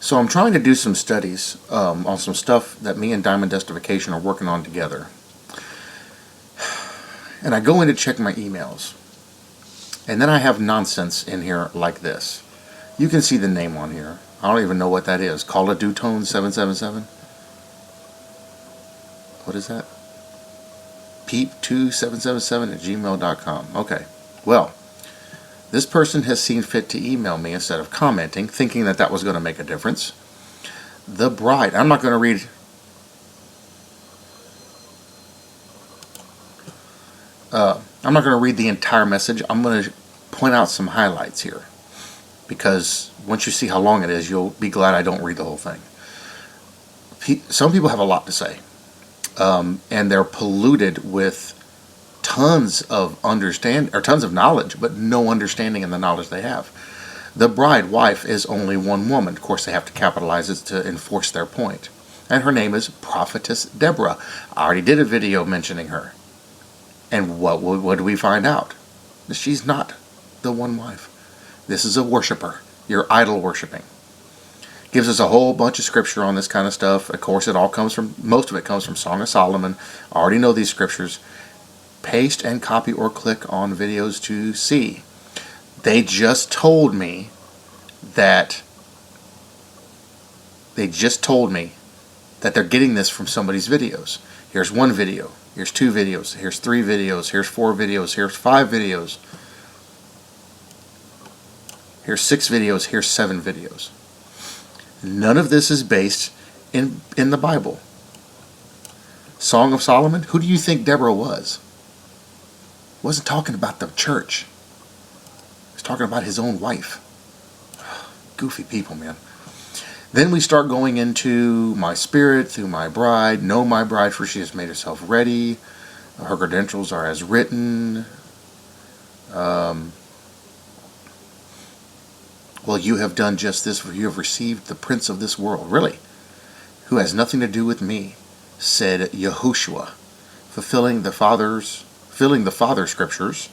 So I'm trying to do some studies on some stuff that me and Diamond Destification are working on together. And I go in to check my emails. And then I have nonsense in here like this. You can see the name on here. I don't even know what that is. Call of Dutone 777. What is that? Peep2777@gmail.com. Okay. Well, this person has seen fit to email me instead of commenting, thinking that that was going to make a difference. The bride. I'm not going to read. I'm not going to read the entire message. I'm going to point out some highlights here, because once you see how long it is, you'll be glad I don't read the whole thing. Some people have a lot to say, and they're polluted with tons of tons of knowledge, but no understanding in the knowledge they have. The bride, wife, is only one woman. Of course, they have to capitalize it to enforce their point. And her name is Prophetess Deborah. I already did a video mentioning her. And what do we find out? She's not the one wife. This is a worshiper. You're idol worshiping. Gives us a whole bunch of scripture on this kind of stuff. Of course, most of it comes from Song of Solomon. I already know these scriptures. Paste and copy or click on videos to see. They just told me that they're getting this from somebody's videos. Here's one video. Here's two videos. Here's three videos. Here's four videos. Here's five videos. Here's 6 videos. Here's 7 videos. None of this is based in the Bible. Song of Solomon, who do you think Deborah was? Wasn't talking about the church. He was talking about his own wife. Goofy people, man. Then we start going into my spirit through my bride. Know my bride, for she has made herself ready. Her credentials are as written. Well, you have done just this, for you have received the prince of this world. Really? Who has nothing to do with me, said Yahushua, filling the Father's scriptures.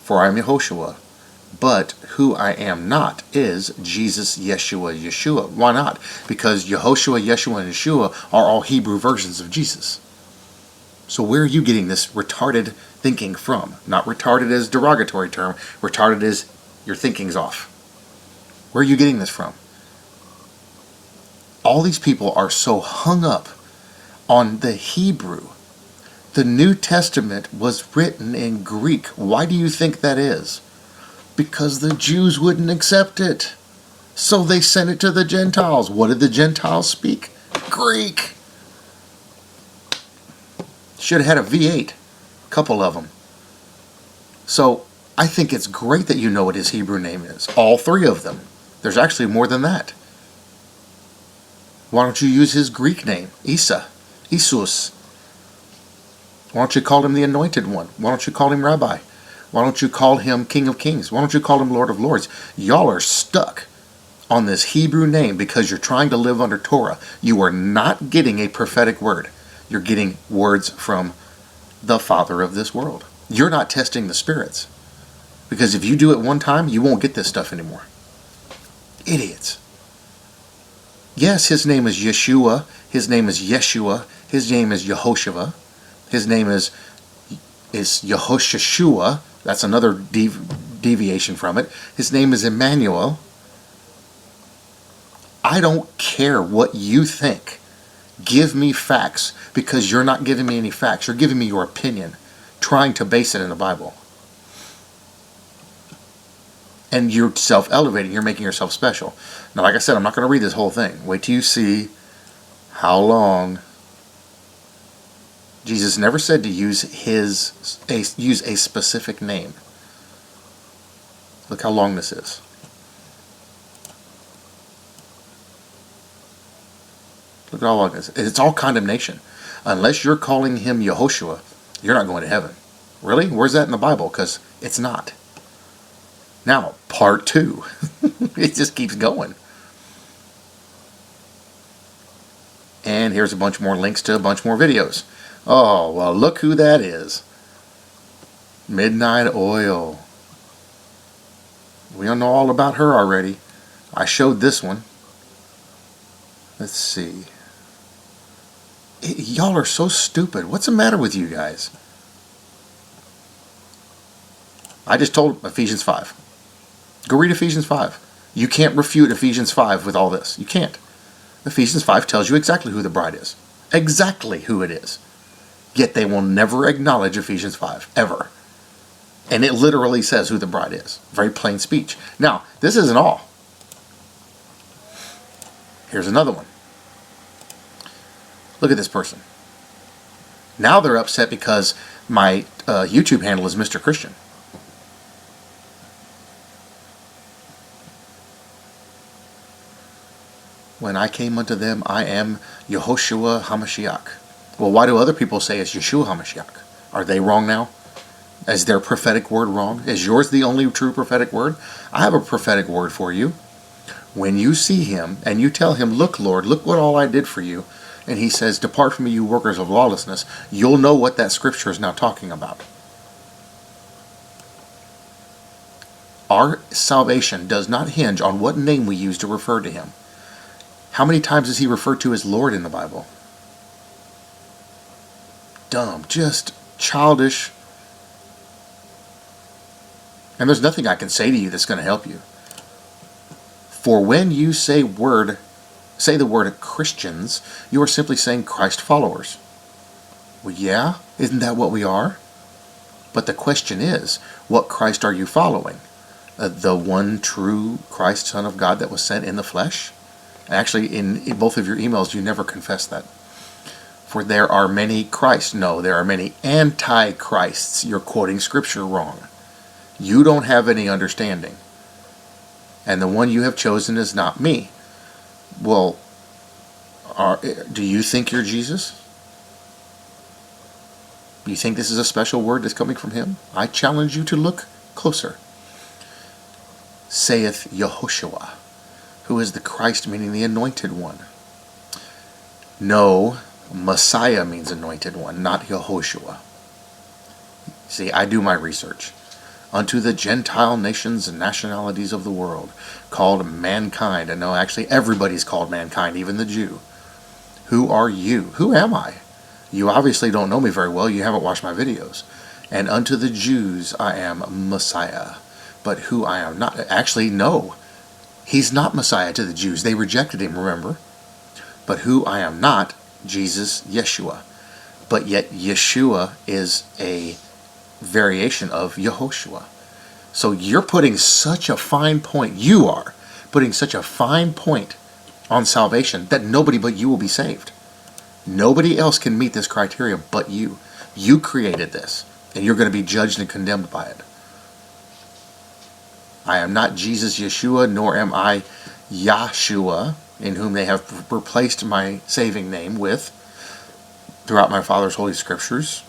For I am Yahushua. But who I am not is Jesus, Yeshua. Why not? Because Yehoshua, Yeshua, and Yeshua are all Hebrew versions of Jesus. So where are you getting this retarded thinking from? Not retarded as a derogatory term. Retarded as your thinking's off. Where are you getting this from? All these people are so hung up on the Hebrew. The New Testament was written in Greek. Why do you think that is? Because the Jews wouldn't accept it. So they sent it to the Gentiles. What did the Gentiles speak? Greek. Should have had a V8. A couple of them. So I think it's great that you know what his Hebrew name is. All 3 of them. There's actually more than that. Why don't you use his Greek name? Isus. Why don't you call him the Anointed One? Why don't you call him Rabbi? Why don't you call him King of Kings? Why don't you call him Lord of Lords? Y'all are stuck on this Hebrew name because you're trying to live under Torah. You are not getting a prophetic word. You're getting words from the Father of this world. You're not testing the spirits. Because if you do it one time, you won't get this stuff anymore. Idiots. Yes, his name is Yeshua. His name is Yeshua. His name is Yehoshua. His name is Yehoshua. That's another deviation from it. His name is Emmanuel. I don't care what you think. Give me facts, because you're not giving me any facts. You're giving me your opinion, trying to base it in the Bible. And you're self-elevating. You're making yourself special. Now, like I said, I'm not going to read this whole thing. Wait till you see how long. Jesus never said to use a specific name. Look how long this is. Look at how long this is. It's all condemnation. Unless you're calling him Yehoshua, you're not going to heaven. Really? Where's that in the Bible? Because it's not. Now, part 2. It just keeps going. And here's a bunch more links to a bunch more videos. Oh, well, look who that is. Midnight Oil. We all know all about her already. I showed this one. Let's see. Y'all are so stupid. What's the matter with you guys? I just told Ephesians 5. Go read Ephesians 5. You can't refute Ephesians 5 with all this. You can't. Ephesians 5 tells you exactly who the bride is. Exactly who it is. Yet they will never acknowledge Ephesians 5, ever. And it literally says who the bride is. Very plain speech. Now, this isn't all. Here's another one. Look at this person. Now they're upset because my YouTube handle is Mr. Christian. When I came unto them, I am Yehoshua HaMashiach. Well, why do other people say it's Yeshua HaMashiach? Are they wrong now? Is their prophetic word wrong? Is yours the only true prophetic word? I have a prophetic word for you. When you see him and you tell him, look, Lord, look what all I did for you, and he says, depart from me, you workers of lawlessness, you'll know what that scripture is now talking about. Our salvation does not hinge on what name we use to refer to him. How many times is he referred to as Lord in the Bible? Dumb, just childish. And there's nothing I can say to you that's going to help you. For when you say the word Christians, you are simply saying Christ followers. Well, yeah, isn't that what we are? But the question is, what Christ are you following? The one true Christ, Son of God that was sent in the flesh? Actually, in both of your emails, you never confess that. For there are many Christs. No, there are many antichrists. You're quoting scripture wrong. You don't have any understanding. And the one you have chosen is not me. Well, do you think you're Jesus? Do you think this is a special word that's coming from him? I challenge you to look closer. Saith Yehoshua, who is the Christ, meaning the anointed one. No, Messiah means anointed one, not Yehoshua. See, I do my research. Unto the Gentile nations and nationalities of the world, called mankind. And no, actually everybody's called mankind, even the Jew. Who are you? Who am I? You obviously don't know me very well. You haven't watched my videos. And unto the Jews I am Messiah. But who I am not. Actually, no. He's not Messiah to the Jews. They rejected him, remember? But who I am not, Jesus, Yeshua. But yet Yeshua is a variation of Yehoshua. So you're putting such a fine point, you are putting such a fine point on salvation that nobody but you will be saved. Nobody else can meet this criteria but you. You created this, and you're going to be judged and condemned by it. I am not Jesus Yeshua, nor am I Yahshua, in whom they have replaced my saving name with throughout my Father's Holy Scriptures.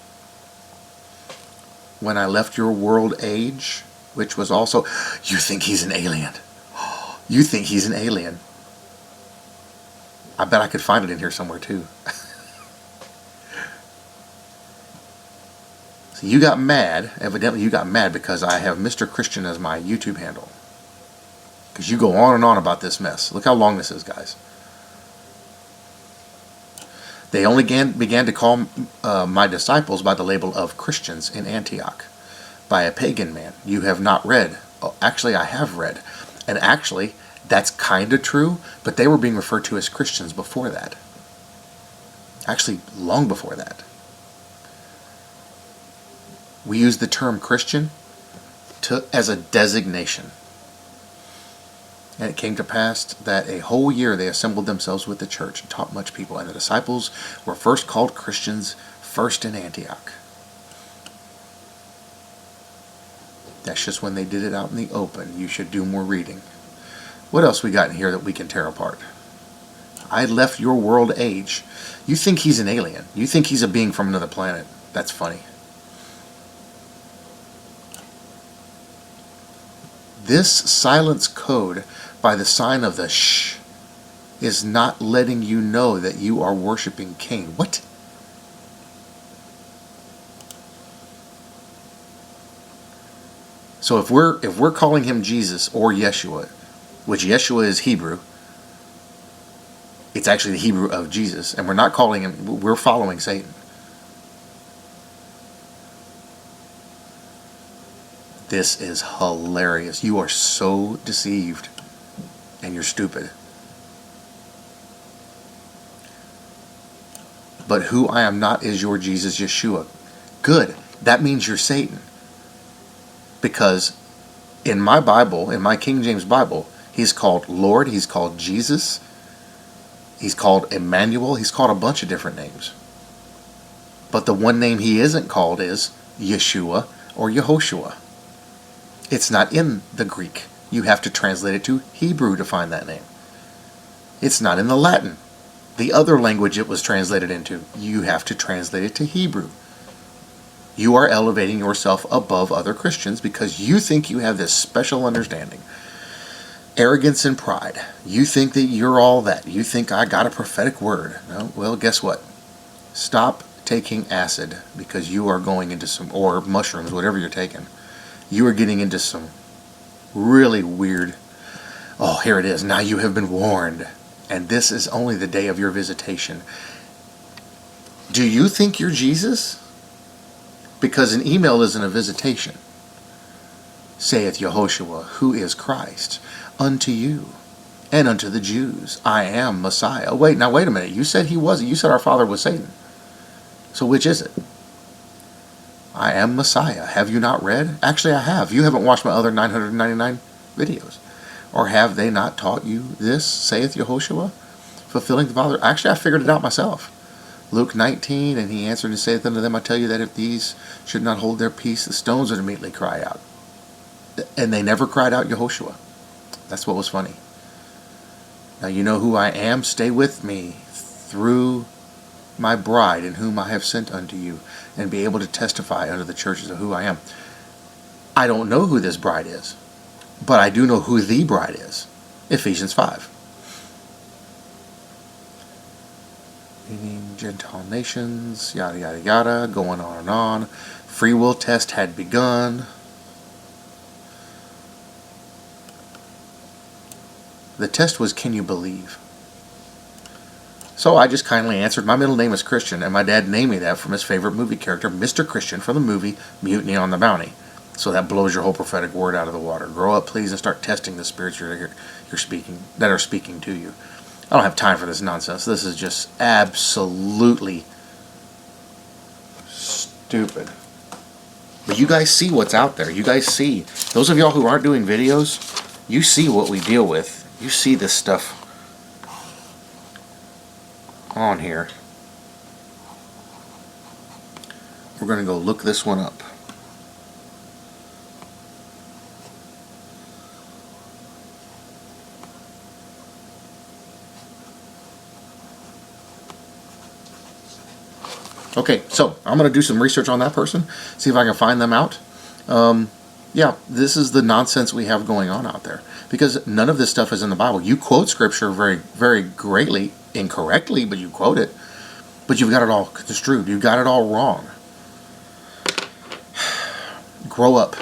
When I left your world age, which was also, you think he's an alien. You think he's an alien. I bet I could find it in here somewhere too. So you got mad, evidently you got mad because I have Mr. Christian as my YouTube handle. Because you go on and on about this mess. Look how long this is, guys. They only began to call my disciples by the label of Christians in Antioch by a pagan man. You have not read. Oh, actually, I have read. And actually, that's kind of true, but they were being referred to as Christians before that. Actually, long before that. We use the term Christian as a designation. And it came to pass that a whole year they assembled themselves with the church and taught much people. And the disciples were first called Christians, first in Antioch. That's just when they did it out in the open. You should do more reading. What else we got in here that we can tear apart? I left your world age. You think he's an alien. You think he's a being from another planet. That's funny. This silence code by the sign of the shh is not letting you know that you are worshiping Cain. What? So if we're calling him Jesus or Yeshua, which Yeshua is Hebrew, It's actually the Hebrew of Jesus, and we're not calling him, we're following Satan. This is hilarious. You are so deceived, and you're stupid. But who I am not is your Jesus, Yeshua. Good. That means you're Satan. Because in my Bible, in my King James Bible, he's called Lord, he's called Jesus, he's called Emmanuel, he's called a bunch of different names. But the one name he isn't called is Yeshua or Yehoshua. It's not in the Greek. You have to translate it to Hebrew to find that name. It's not in the Latin, the other language it was translated into. You have to translate it to Hebrew. You are elevating yourself above other Christians because you think you have this special understanding. Arrogance and pride. You think that you're all that. You think I got a prophetic word. No, well, guess what? Stop taking acid because you are going into some, or mushrooms, whatever you're taking. You are getting into some really weird, oh, here it is. Now you have been warned. And this is only the day of your visitation. Do you think you're Jesus? Because an email isn't a visitation. Saith Yehoshua, who is Christ, unto you and unto the Jews, I am Messiah. Wait a minute. You said he wasn't. You said our father was Satan. So which is it? I am Messiah. Have you not read? Actually, I have. You haven't watched my other 999 videos. Or have they not taught you this, saith Yehoshua? Fulfilling the Father. Actually, I figured it out myself. Luke 19, and he answered and saith unto them, I tell you that if these should not hold their peace, the stones would immediately cry out. And they never cried out Yehoshua. That's what was funny. Now you know who I am. Stay with me through my bride in whom I have sent unto you, and be able to testify unto the churches of who I am. I don't know who this bride is, but I do know who the bride is. Ephesians 5. Meaning Gentile nations, yada yada yada, going on and on. Free will test had begun. The test was, can you believe? So I just kindly answered, my middle name is Christian, and my dad named me that from his favorite movie character, Mr. Christian, from the movie Mutiny on the Bounty. So that blows your whole prophetic word out of the water. Grow up, please, and start testing the spirits you're speaking, that are speaking to you. I don't have time for this nonsense. This is just absolutely stupid. But you guys see what's out there. You guys see. Those of y'all who aren't doing videos, you see what we deal with. You see this stuff on here. We're going to go look this one up. Okay, so I'm going to do some research on that person, see if I can find them out. Yeah, this is the nonsense we have going on out there. Because none of this stuff is in the Bible. You quote Scripture very, very greatly, incorrectly, but you quote it. But you've got it all construed. You've got it all wrong. Grow up.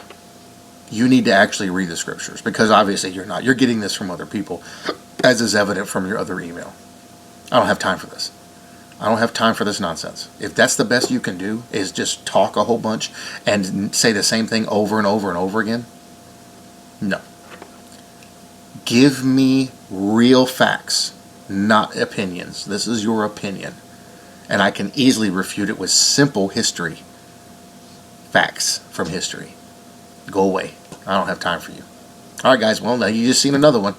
You need to actually read the Scriptures. Because obviously you're not. You're getting this from other people, as is evident from your other email. I don't have time for this. I don't have time for this nonsense. If that's the best you can do, is just talk a whole bunch and say the same thing over and over and over again, no. Give me real facts, not opinions. This is your opinion. And I can easily refute it with simple history. Facts from history. Go away. I don't have time for you. Alright guys, well now you just seen another one.